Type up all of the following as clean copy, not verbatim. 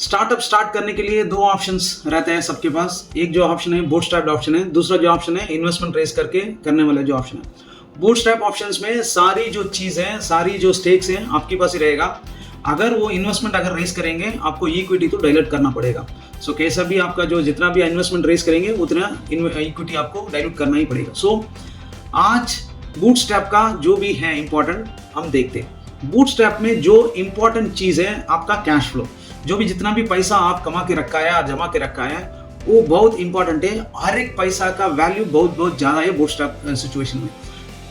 Startup start करने के लिए दो ऑप्शंस रहते हैं सबके पास। एक जो ऑप्शन है बूटस्ट्रैप ऑप्शन है, दूसरा जो ऑप्शन है इन्वेस्टमेंट रेस करके करने वाला जो ऑप्शन है। बूटस्ट्रैप ऑप्शंस में सारी जो चीज़ है, सारी जो स्टेक्स हैं आपके पास ही रहेगा। अगर वो इन्वेस्टमेंट अगर रेस करेंगे आपको इक्विटी तो डाइल्यूट करना पड़ेगा। सो कैसा भी आपका जो जितना भी इन्वेस्टमेंट रेस करेंगे उतना इक्विटी आपको डाइल्यूट करना ही पड़ेगा। सो आज बूटस्ट्रैप का जो भी है इंपॉर्टेंट हम देखते हैं। बूटस्ट्रैप में जो इंपॉर्टेंट चीज़ है आपका कैश फ्लो, जो भी जितना भी पैसा आप कमा के रखा है या जमा के रखा है वो बहुत इंपॉर्टेंट है। हर एक पैसा का वैल्यू बहुत बहुत ज़्यादा है बूटस्ट्रैप सिचुएशन में।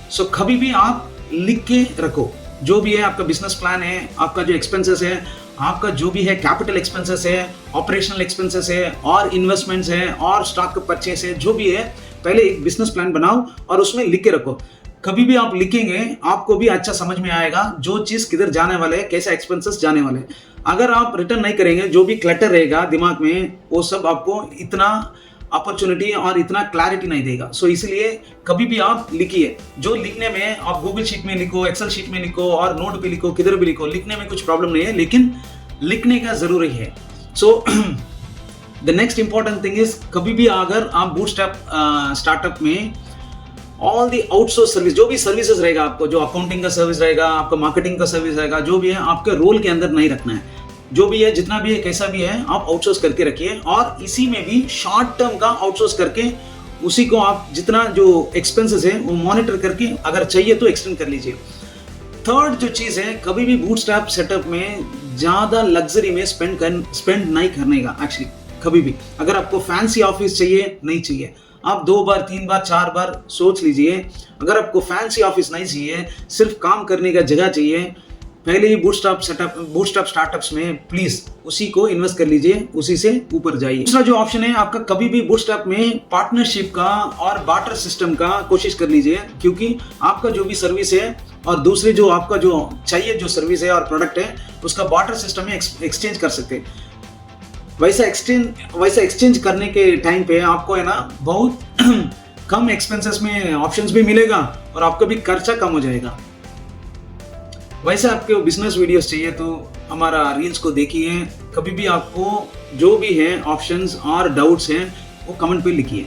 सो कभी भी आप लिख के रखो जो भी है आपका बिजनेस प्लान है, आपका जो एक्सपेंसेस है, आपका जो भी है कैपिटल एक्सपेंसेस है, ऑपरेशनल एक्सपेंसेस है और इन्वेस्टमेंट्स है और स्टॉक परचेस है, जो भी है पहले एक बिजनेस प्लान बनाओ और उसमें लिख के रखो। कभी भी आप लिखेंगे आपको भी अच्छा समझ में आएगा जो चीज़ किधर जाने वाले है, कैसे एक्सपेंसेस जाने वाले हैं। अगर आप रिटर्न नहीं करेंगे जो भी क्लटर रहेगा दिमाग में वो सब आपको इतना अपॉर्चुनिटी और इतना क्लैरिटी नहीं देगा। सो इसलिए कभी भी आप लिखिए। जो लिखने में आप गूगल शीट में लिखो, एक्सेल शीट में लिखो और नोट पे लिखो, किधर भी लिखो, लिखने में कुछ प्रॉब्लम नहीं है, लेकिन लिखने का जरूरी है। So the next important thing is कभी भी अगर आप बूटस्ट्रैप स्टार्टअप में ऑल दी आउटसोर्स सर्विस, जो भी सर्विसेज रहेगा आपको, जो अकाउंटिंग का सर्विस रहेगा, आपका मार्केटिंग का सर्विस रहेगा, जो भी है आपके रोल के अंदर नहीं रखना है। जो भी है जितना भी है कैसा भी है आप आउटसोर्स करके रखिए और इसी में भी शॉर्ट टर्म का आउटसोर्स करके उसी को आप जितना जो एक्सपेंसेस है वो मॉनिटर करके अगर चाहिए तो एक्सटेंड कर लीजिए। थर्ड जो चीज़ है कभी भी बूटस्ट्रैप सेटअप में ज़्यादा लग्जरी में स्पेंड नहीं करने का। एक्चुअली कभी भी अगर आपको फैंसी ऑफिस चाहिए नहीं चाहिए, आप 2 बार 3 बार 4 बार सोच लीजिए। अगर आपको फैंसी ऑफिस नहीं चाहिए, सिर्फ काम करने का जगह चाहिए, पहले ही बूटस्ट्रैप स्टार्टअप्स में प्लीज उसी को इन्वेस्ट कर लीजिए, उसी से ऊपर जाइए। दूसरा जो ऑप्शन है आपका कभी भी बूटस्ट्रैप में पार्टनरशिप का और बार्टर सिस्टम का कोशिश कर लीजिए, क्योंकि आपका जो भी सर्विस है और दूसरे जो आपका जो चाहिए जो सर्विस है और प्रोडक्ट है उसका बार्टर सिस्टम में एक्सचेंज कर सकते हैं। वैसा एक्सचेंज करने के टाइम पे आपको है ना बहुत कम एक्सपेंसेस में ऑप्शंस भी मिलेगा और आपका भी खर्चा कम हो जाएगा। वैसे आपके बिजनेस वीडियोस चाहिए तो हमारा रील्स को देखिए। कभी भी आपको जो भी है ऑप्शंस और डाउट्स हैं वो कमेंट पे लिखिए।